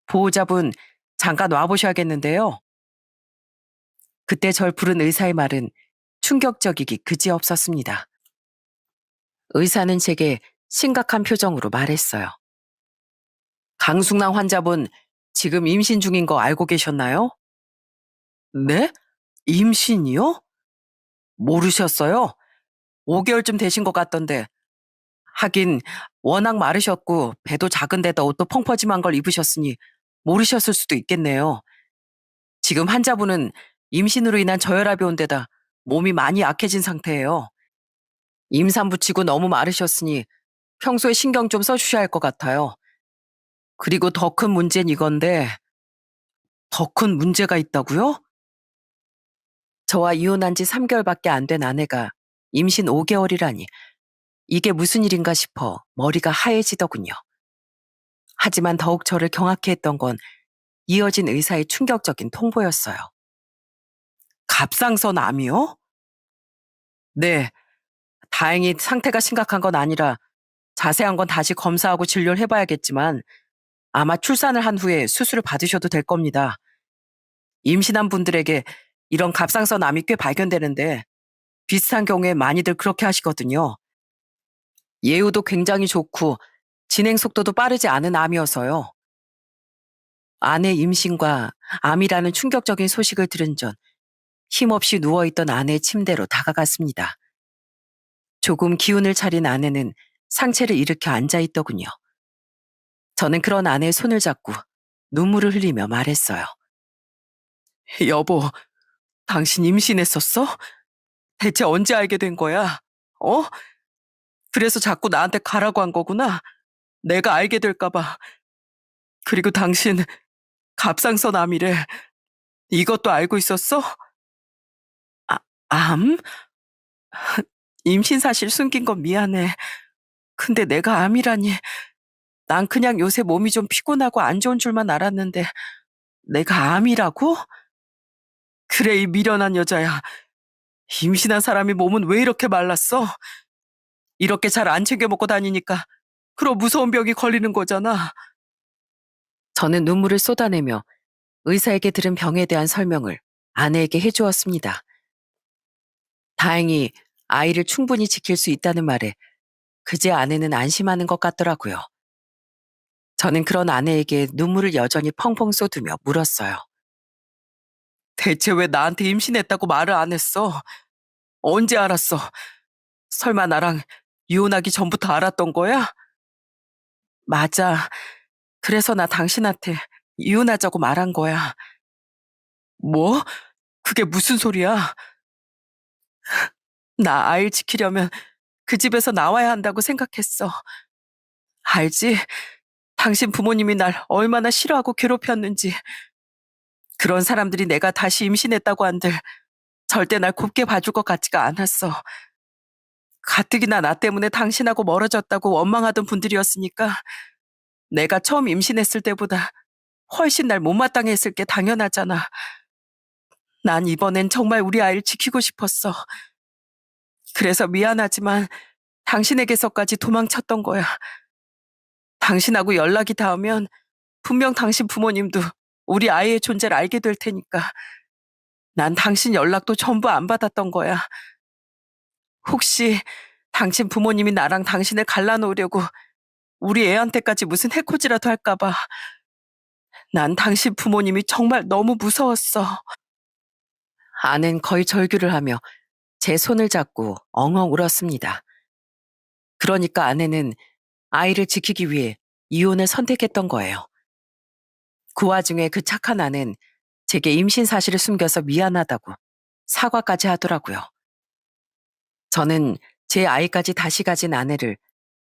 보호자분, 잠깐 와보셔야겠는데요. 그때 절 부른 의사의 말은 충격적이기 그지없었습니다. 의사는 제게 심각한 표정으로 말했어요. 강숙남 환자분, 지금 임신 중인 거 알고 계셨나요? 네? 임신이요? 모르셨어요? 5개월쯤 되신 것 같던데. 하긴 워낙 마르셨고 배도 작은데다 옷도 펑퍼짐한 걸 입으셨으니 모르셨을 수도 있겠네요. 지금 환자분은 임신으로 인한 저혈압이 온 데다 몸이 많이 약해진 상태예요. 임산부 치고 너무 마르셨으니 평소에 신경 좀 써주셔야 할 것 같아요. 그리고 더 큰 문제는 이건데, 더 큰 문제가 있다고요? 저와 이혼한 지 3개월밖에 안 된 아내가 임신 5개월이라니 이게 무슨 일인가 싶어 머리가 하얘지더군요. 하지만 더욱 저를 경악해 했던 건 이어진 의사의 충격적인 통보였어요. 갑상선 암이요? 네, 다행히 상태가 심각한 건 아니라 자세한 건 다시 검사하고 진료를 해봐야겠지만 아마 출산을 한 후에 수술을 받으셔도 될 겁니다. 임신한 분들에게 이런 갑상선 암이 꽤 발견되는데 비슷한 경우에 많이들 그렇게 하시거든요. 예후도 굉장히 좋고 진행 속도도 빠르지 않은 암이어서요. 아내 임신과 암이라는 충격적인 소식을 들은 전 힘없이 누워있던 아내의 침대로 다가갔습니다. 조금 기운을 차린 아내는 상체를 일으켜 앉아있더군요. 저는 그런 아내의 손을 잡고 눈물을 흘리며 말했어요. 여보, 당신 임신했었어? 대체 언제 알게 된 거야? 어? 그래서 자꾸 나한테 가라고 한 거구나. 내가 알게 될까봐. 그리고 당신 갑상선 암이래. 이것도 알고 있었어? 아, 암? 임신 사실 숨긴 건 미안해. 근데 내가 암이라니. 난 그냥 요새 몸이 좀 피곤하고 안 좋은 줄만 알았는데 내가 암이라고? 그래, 이 미련한 여자야. 임신한 사람이 몸은 왜 이렇게 말랐어? 이렇게 잘 안 챙겨 먹고 다니니까 그런 무서운 병이 걸리는 거잖아. 저는 눈물을 쏟아내며 의사에게 들은 병에 대한 설명을 아내에게 해주었습니다. 다행히 아이를 충분히 지킬 수 있다는 말에 그제 아내는 안심하는 것 같더라고요. 저는 그런 아내에게 눈물을 여전히 펑펑 쏟으며 물었어요. 대체 왜 나한테 임신했다고 말을 안 했어? 언제 알았어? 설마 나랑 이혼하기 전부터 알았던 거야? 맞아. 그래서 나 당신한테 이혼하자고 말한 거야. 뭐? 그게 무슨 소리야? 나 아이를 지키려면 그 집에서 나와야 한다고 생각했어. 알지? 당신 부모님이 날 얼마나 싫어하고 괴롭혔는지. 그런 사람들이 내가 다시 임신했다고 한들 절대 날 곱게 봐줄 것 같지가 않았어. 가뜩이나 나 때문에 당신하고 멀어졌다고 원망하던 분들이었으니까 내가 처음 임신했을 때보다 훨씬 날 못마땅해 했을 게 당연하잖아. 난 이번엔 정말 우리 아이를 지키고 싶었어. 그래서 미안하지만 당신에게서까지 도망쳤던 거야. 당신하고 연락이 닿으면 분명 당신 부모님도 우리 아이의 존재를 알게 될 테니까. 난 당신 연락도 전부 안 받았던 거야. 혹시 당신 부모님이 나랑 당신을 갈라놓으려고 우리 애한테까지 무슨 해코지라도 할까봐. 난 당신 부모님이 정말 너무 무서웠어. 아는 거의 절규를 하며 제 손을 잡고 엉엉 울었습니다. 그러니까 아내는 아이를 지키기 위해 이혼을 선택했던 거예요. 그 와중에 그 착한 아내는 제게 임신 사실을 숨겨서 미안하다고 사과까지 하더라고요. 저는 제 아이까지 다시 가진 아내를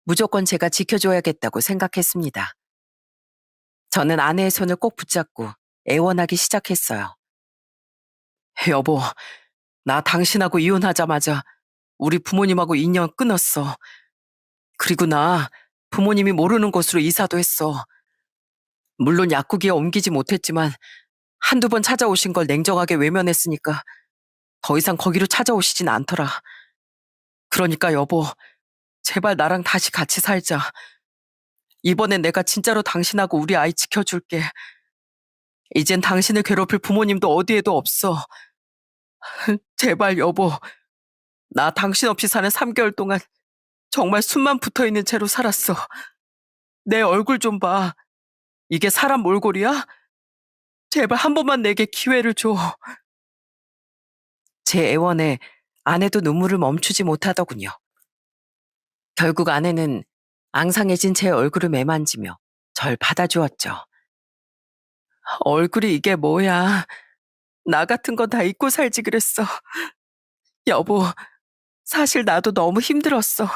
무조건 제가 지켜줘야겠다고 생각했습니다. 저는 아내의 손을 꼭 붙잡고 애원하기 시작했어요. 여보, 나 당신하고 이혼하자마자 우리 부모님하고 인연 끊었어. 그리고 나 부모님이 모르는 곳으로 이사도 했어. 물론 약국에 옮기지 못했지만 한두 번 찾아오신 걸 냉정하게 외면했으니까 더 이상 거기로 찾아오시진 않더라. 그러니까 여보, 제발 나랑 다시 같이 살자. 이번엔 내가 진짜로 당신하고 우리 아이 지켜줄게. 이젠 당신을 괴롭힐 부모님도 어디에도 없어. 제발 여보, 나 당신 없이 사는 3개월 동안 정말 숨만 붙어있는 채로 살았어. 내 얼굴 좀 봐. 이게 사람 몰골이야? 제발 한 번만 내게 기회를 줘. 제 애원에 아내도 눈물을 멈추지 못하더군요. 결국 아내는 앙상해진 제 얼굴을 매만지며 절 받아주었죠. 얼굴이 이게 뭐야. 나 같은 건 다 잊고 살지 그랬어. 여보, 사실 나도 너무 힘들었어.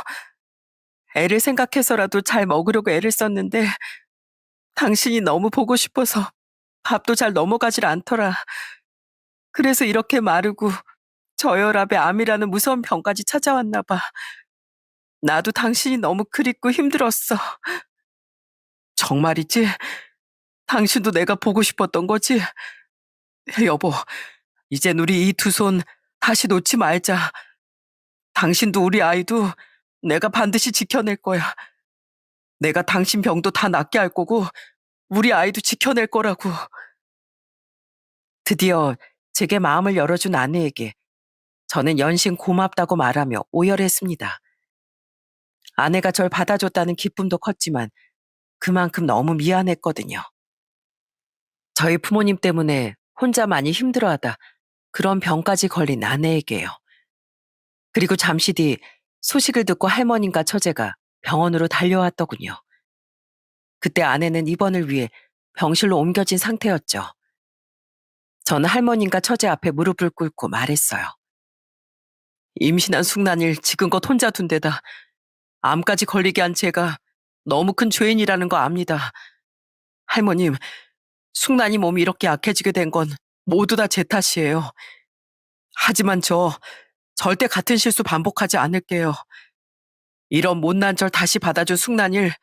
애를 생각해서라도 잘 먹으려고 애를 썼는데 당신이 너무 보고 싶어서 밥도 잘 넘어가질 않더라. 그래서 이렇게 마르고 저혈압에 암이라는 무서운 병까지 찾아왔나 봐. 나도 당신이 너무 그립고 힘들었어. 정말이지? 당신도 내가 보고 싶었던 거지? 여보, 이젠 우리 이 두 손 다시 놓지 말자. 당신도 우리 아이도 내가 반드시 지켜낼 거야. 내가 당신 병도 다 낫게 할 거고 우리 아이도 지켜낼 거라고. 드디어 제게 마음을 열어준 아내에게 저는 연신 고맙다고 말하며 오열했습니다. 아내가 절 받아줬다는 기쁨도 컸지만 그만큼 너무 미안했거든요. 저희 부모님 때문에 혼자 많이 힘들어하다 그런 병까지 걸린 아내에게요. 그리고 잠시 뒤 소식을 듣고 할머님과 처제가 병원으로 달려왔더군요. 그때 아내는 입원을 위해 병실로 옮겨진 상태였죠. 저는 할머님과 처제 앞에 무릎을 꿇고 말했어요. 임신한 숙난일 지금껏 혼자 둔 데다 암까지 걸리게 한 제가 너무 큰 죄인이라는 거 압니다. 할머님, 숙난이 몸이 이렇게 약해지게 된 건 모두 다 제 탓이에요. 하지만 저 절대 같은 실수 반복하지 않을게요. 이런 못난 절 다시 받아준 숙난일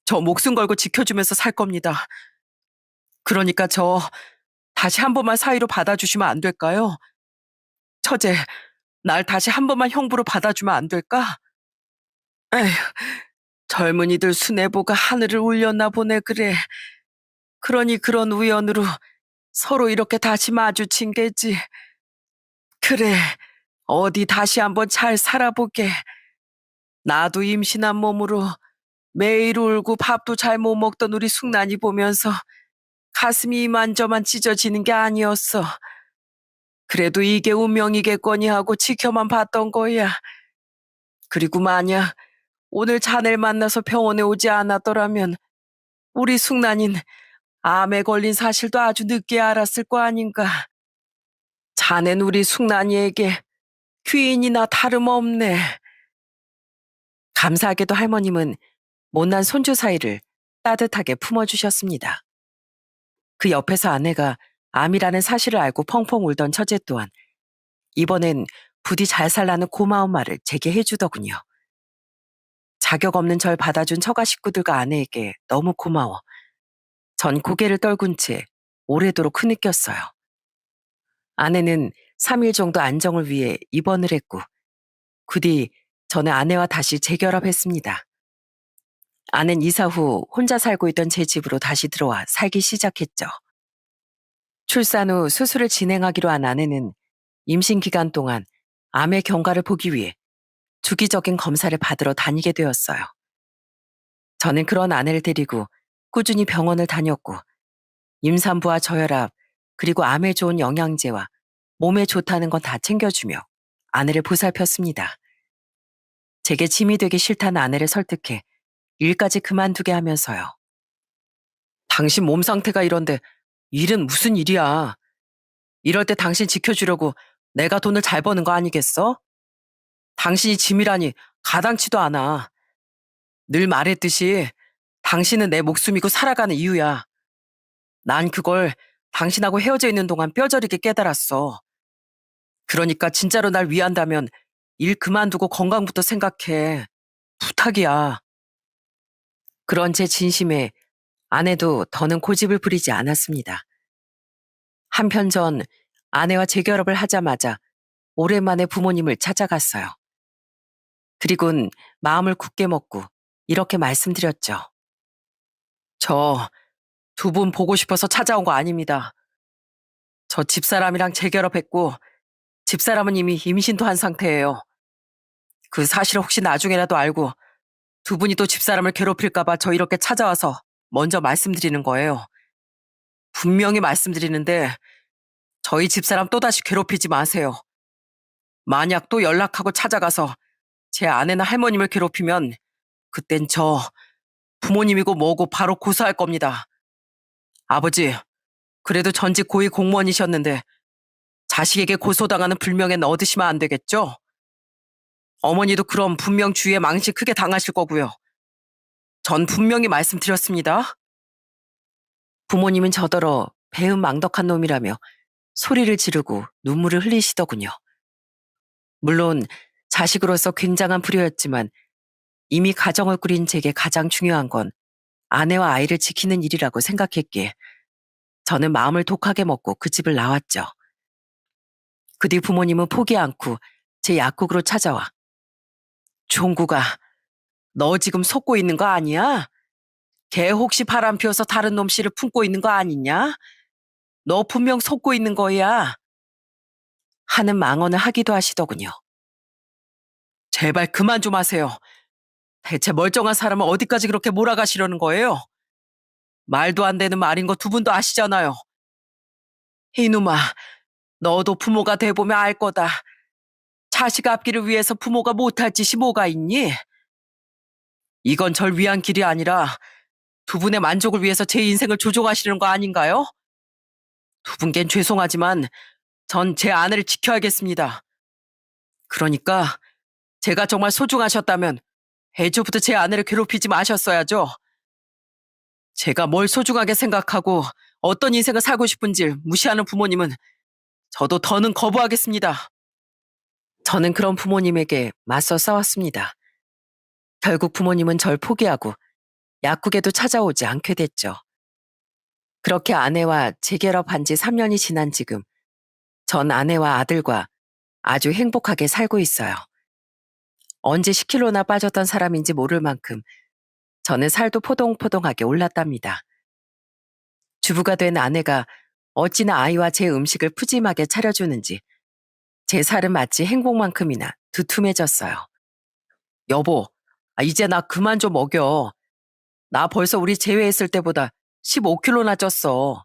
저 목숨 걸고 지켜주면서 살 겁니다. 그러니까 저 다시 한 번만 사위로 받아주시면 안 될까요? 처제, 날 다시 한 번만 형부로 받아주면 안 될까? 에휴, 젊은이들 수뇌보가 하늘을 울렸나 보네 그래. 그러니 그런 우연으로 서로 이렇게 다시 마주친 게지. 그래, 어디 다시 한번 잘 살아보게. 나도 임신한 몸으로 매일 울고 밥도 잘 못 먹던 우리 숙난이 보면서 가슴이 이만저만 찢어지는 게 아니었어. 그래도 이게 운명이겠거니 하고 지켜만 봤던 거야. 그리고 만약 오늘 자네를 만나서 병원에 오지 않았더라면 우리 숙난인 암에 걸린 사실도 아주 늦게 알았을 거 아닌가. 자넨 우리 숙난이에게 귀인이나 다름없네. 감사하게도 할머님은 못난 손주 사이를 따뜻하게 품어주셨습니다. 그 옆에서 아내가 암이라는 사실을 알고 펑펑 울던 처제 또한 이번엔 부디 잘 살라는 고마운 말을 제게 해주더군요. 자격 없는 절 받아준 처가 식구들과 아내에게 너무 고마워. 전 고개를 떨군 채 오래도록 흐느꼈어요. 아내는 3일 정도 안정을 위해 입원을 했고 그 뒤 저는 아내와 다시 재결합했습니다. 아내는 이사 후 혼자 살고 있던 제 집으로 다시 들어와 살기 시작했죠. 출산 후 수술을 진행하기로 한 아내는 임신 기간 동안 암의 경과를 보기 위해 주기적인 검사를 받으러 다니게 되었어요. 저는 그런 아내를 데리고 꾸준히 병원을 다녔고 임산부와 저혈압 그리고 암에 좋은 영양제와 몸에 좋다는 건 다 챙겨주며 아내를 보살폈습니다. 제게 짐이 되기 싫다는 아내를 설득해 일까지 그만두게 하면서요. 당신 몸 상태가 이런데 일은 무슨 일이야. 이럴 때 당신 지켜주려고 내가 돈을 잘 버는 거 아니겠어? 당신이 짐이라니 가당치도 않아. 늘 말했듯이 당신은 내 목숨이고 살아가는 이유야. 난 그걸 당신하고 헤어져 있는 동안 뼈저리게 깨달았어. 그러니까 진짜로 날 위한다면 일 그만두고 건강부터 생각해. 부탁이야. 그런 제 진심에 아내도 더는 고집을 부리지 않았습니다. 한편 전 아내와 재결합을 하자마자 오랜만에 부모님을 찾아갔어요. 그리곤 마음을 굳게 먹고 이렇게 말씀드렸죠. 저 두 분 보고 싶어서 찾아온 거 아닙니다. 저 집사람이랑 재결합했고 집사람은 이미 임신도 한 상태예요. 그 사실을 혹시 나중에라도 알고 두 분이 또 집사람을 괴롭힐까봐 저 이렇게 찾아와서 먼저 말씀드리는 거예요. 분명히 말씀드리는데 저희 집사람 또다시 괴롭히지 마세요. 만약 또 연락하고 찾아가서 제 아내나 할머님을 괴롭히면 그땐 저 부모님이고 뭐고 바로 고소할 겁니다. 아버지, 그래도 전직 고위 공무원이셨는데 자식에게 고소당하는 불명예는 얻으시면 안 되겠죠? 어머니도 그럼 분명 주위에 망신 크게 당하실 거고요. 전 분명히 말씀드렸습니다. 부모님은 저더러 배은망덕한 놈이라며 소리를 지르고 눈물을 흘리시더군요. 물론 자식으로서 굉장한 불효였지만 이미 가정을 꾸린 제게 가장 중요한 건 아내와 아이를 지키는 일이라고 생각했기에 저는 마음을 독하게 먹고 그 집을 나왔죠. 그 뒤 부모님은 포기 않고 제 약국으로 찾아와 종구가 너 지금 속고 있는 거 아니야? 걔 혹시 바람 피워서 다른 놈 씨를 품고 있는 거 아니냐? 너 분명 속고 있는 거야. 하는 망언을 하기도 하시더군요. 제발 그만 좀 하세요. 대체 멀쩡한 사람을 어디까지 그렇게 몰아가시려는 거예요? 말도 안 되는 말인 거 두 분도 아시잖아요. 이놈아, 너도 부모가 돼보면 알 거다. 자식 앞길을 위해서 부모가 못할 짓이 뭐가 있니? 이건 절 위한 길이 아니라 두 분의 만족을 위해서 제 인생을 조종하시려는 거 아닌가요? 두 분겐 죄송하지만 전 제 아내를 지켜야겠습니다. 그러니까 제가 정말 소중하셨다면 애초부터 제 아내를 괴롭히지 마셨어야죠. 제가 뭘 소중하게 생각하고 어떤 인생을 살고 싶은지 무시하는 부모님은 저도 더는 거부하겠습니다. 저는 그런 부모님에게 맞서 싸웠습니다. 결국 부모님은 절 포기하고 약국에도 찾아오지 않게 됐죠. 그렇게 아내와 재결합한 지 3년이 지난 지금 전 아내와 아들과 아주 행복하게 살고 있어요. 언제 10kg나 빠졌던 사람인지 모를 만큼 저는 살도 포동포동하게 올랐답니다. 주부가 된 아내가 어찌나 아이와 제 음식을 푸짐하게 차려주는지 제 살은 마치 행복만큼이나 두툼해졌어요. 여보, 이제 나 그만 좀 먹여. 나 벌써 우리 제외했을 때보다 15kg나 쪘어.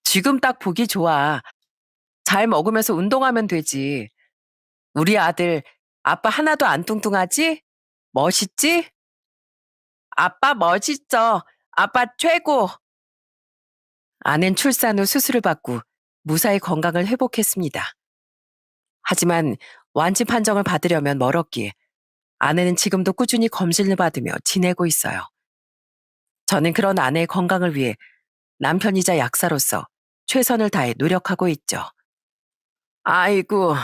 지금 딱 보기 좋아. 잘 먹으면서 운동하면 되지. 우리 아들, 아빠 하나도 안 뚱뚱하지? 멋있지? 아빠 멋있죠. 아빠 최고. 아낸 출산 후 수술을 받고 무사히 건강을 회복했습니다. 하지만 완치 판정을 받으려면 멀었기에 아내는 지금도 꾸준히 검진을 받으며 지내고 있어요. 저는 그런 아내의 건강을 위해 남편이자 약사로서 최선을 다해 노력하고 있죠. 아이고,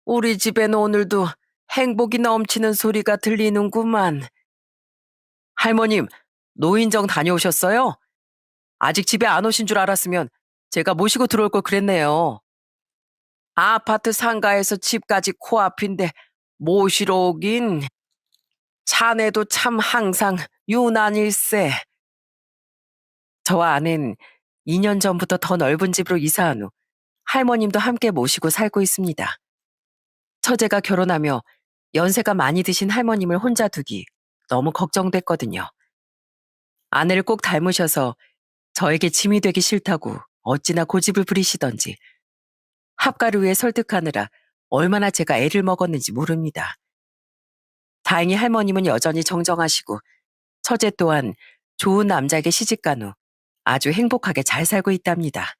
우리 집엔 오늘도 행복이 넘치는 소리가 들리는구만. 할머님, 노인정 다녀오셨어요? 아직 집에 안 오신 줄 알았으면 제가 모시고 들어올 걸 그랬네요. 아파트 상가에서 집까지 코앞인데 모시러 오긴. 자네도 참 항상 유난일세. 저와 아내는 2년 전부터 더 넓은 집으로 이사한 후 할머님도 함께 모시고 살고 있습니다. 처제가 결혼하며 연세가 많이 드신 할머님을 혼자 두기 너무 걱정됐거든요. 아내를 꼭 닮으셔서 저에게 짐이 되기 싫다고 어찌나 고집을 부리시던지 합가를 위해 설득하느라 얼마나 제가 애를 먹었는지 모릅니다. 다행히 할머님은 여전히 정정하시고 처제 또한 좋은 남자에게 시집간 후 아주 행복하게 잘 살고 있답니다.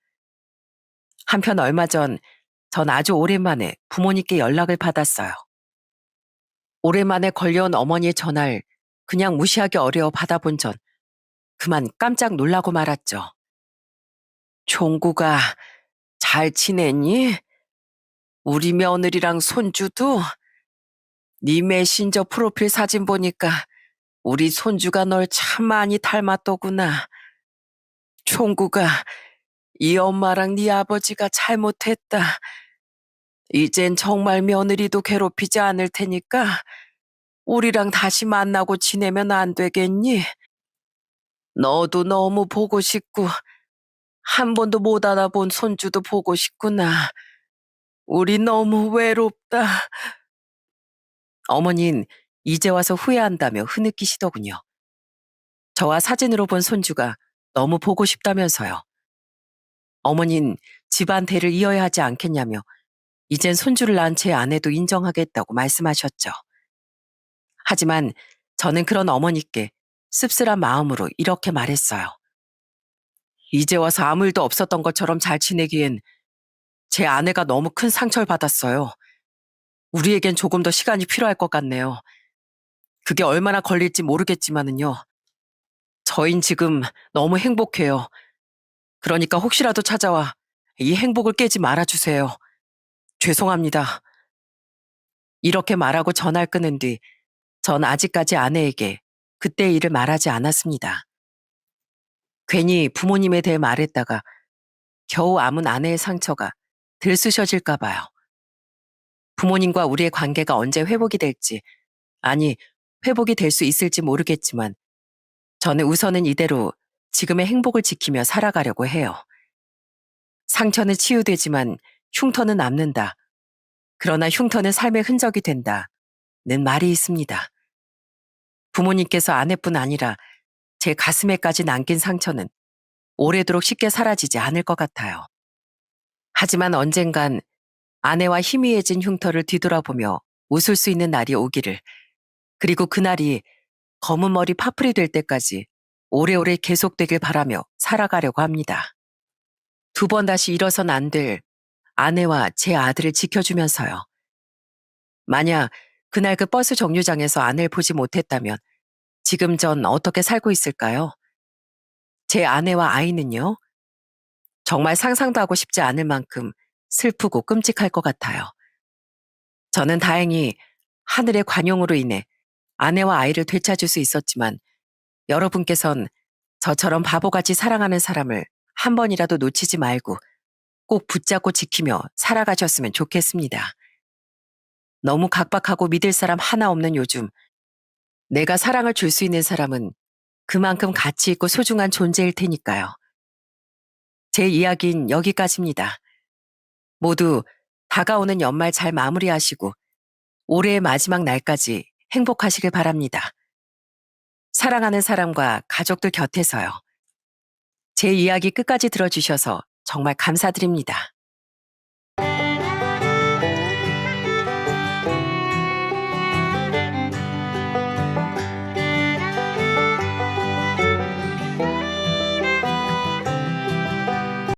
한편 얼마 전 아주 오랜만에 부모님께 연락을 받았어요. 오랜만에 걸려온 어머니의 전화를 그냥 무시하기 어려워 받아본 전 그만 깜짝 놀라고 말았죠. 종구가 잘 지냈니? 우리 며느리랑 손주도? 네 메신저 프로필 사진 보니까 우리 손주가 널 참 많이 닮았더구나. 종구가 이 엄마랑 네 아버지가 잘못했다. 이젠 정말 며느리도 괴롭히지 않을 테니까 우리랑 다시 만나고 지내면 안 되겠니? 너도 너무 보고 싶고 한 번도 못 알아본 손주도 보고 싶구나. 우리 너무 외롭다. 어머니는 이제 와서 후회한다며 흐느끼시더군요. 저와 사진으로 본 손주가 너무 보고 싶다면서요. 어머니는 집안 대를 이어야 하지 않겠냐며 이젠 손주를 낳은 제 아내도 인정하겠다고 말씀하셨죠. 하지만 저는 그런 어머니께 씁쓸한 마음으로 이렇게 말했어요. 이제 와서 아무 일도 없었던 것처럼 잘 지내기엔 제 아내가 너무 큰 상처를 받았어요. 우리에겐 조금 더 시간이 필요할 것 같네요. 그게 얼마나 걸릴지 모르겠지만은요. 저흰 지금 너무 행복해요. 그러니까 혹시라도 찾아와 이 행복을 깨지 말아주세요. 죄송합니다. 이렇게 말하고 전화를 끊은 뒤 전 아직까지 아내에게 그때 일을 말하지 않았습니다. 괜히 부모님에 대해 말했다가 겨우 아문 아내의 상처가 들쑤셔질까 봐요. 부모님과 우리의 관계가 언제 회복이 될지, 아니, 회복이 될 수 있을지 모르겠지만 저는 우선은 이대로 지금의 행복을 지키며 살아가려고 해요. 상처는 치유되지만 흉터는 남는다. 그러나 흉터는 삶의 흔적이 된다는 말이 있습니다. 부모님께서 아내뿐 아니라 제 가슴에까지 남긴 상처는 오래도록 쉽게 사라지지 않을 것 같아요. 하지만 언젠간 아내와 희미해진 흉터를 뒤돌아보며 웃을 수 있는 날이 오기를, 그리고 그날이 검은 머리 파풀이 될 때까지 오래오래 계속되길 바라며 살아가려고 합니다. 두 번 다시 일어선 안 될 아내와 제 아들을 지켜주면서요. 만약 그날 그 버스 정류장에서 아내를 보지 못했다면 지금 전 어떻게 살고 있을까요? 제 아내와 아이는요? 정말 상상도 하고 싶지 않을 만큼 슬프고 끔찍할 것 같아요. 저는 다행히 하늘의 관용으로 인해 아내와 아이를 되찾을 수 있었지만 여러분께선 저처럼 바보같이 사랑하는 사람을 한 번이라도 놓치지 말고 꼭 붙잡고 지키며 살아가셨으면 좋겠습니다. 너무 각박하고 믿을 사람 하나 없는 요즘, 내가 사랑을 줄 수 있는 사람은 그만큼 가치 있고 소중한 존재일 테니까요. 제 이야기는 여기까지입니다. 모두 다가오는 연말 잘 마무리하시고 올해의 마지막 날까지 행복하시길 바랍니다. 사랑하는 사람과 가족들 곁에서요. 제 이야기 끝까지 들어주셔서 정말 감사드립니다.